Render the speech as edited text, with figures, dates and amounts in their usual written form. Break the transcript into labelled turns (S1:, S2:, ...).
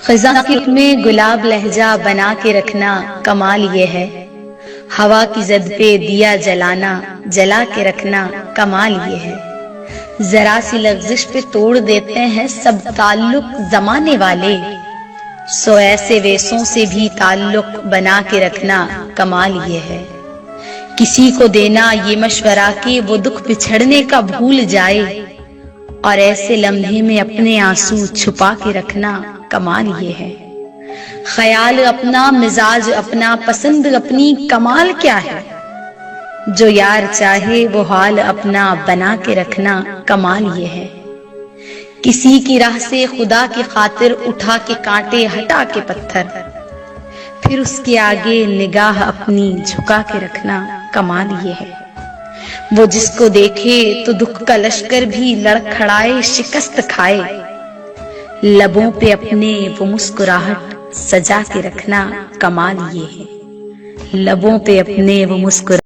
S1: خزاں میں گلاب لہجہ بنا کے رکھنا کمال یہ ہے، ہوا کی زد پہ دیا جلانا جلا کے رکھنا کمال یہ ہے، ذرا سی لغزش پہ توڑ دیتے ہیں سب تعلق زمانے والے، سو ایسے ویسوں سے بھی تعلق بنا کے رکھنا کمال یہ ہے، کسی کو دینا یہ مشورہ کہ وہ دکھ بچھڑنے کا بھول جائے، اور ایسے لمحے میں اپنے آنسو چھپا کے رکھنا کمال یہ ہے، خیال اپنا مزاج اپنا پسند اپنی کمال کیا ہے، جو یار چاہے وہ حال اپنا بنا کے رکھنا کمال یہ ہے، کسی کی راہ سے خدا کی خاطر اٹھا کے کانٹے ہٹا کے پتھر، پھر اس کے آگے نگاہ اپنی جھکا کے رکھنا کمال یہ ہے، وہ جس کو دیکھے تو دکھ کا لشکر بھی لڑکھڑائے شکست کھائے، لبوں پہ اپنے وہ مسکراہٹ سجا کے رکھنا کمال یہ ہے، لبوں پہ اپنے وہ مسکراہٹ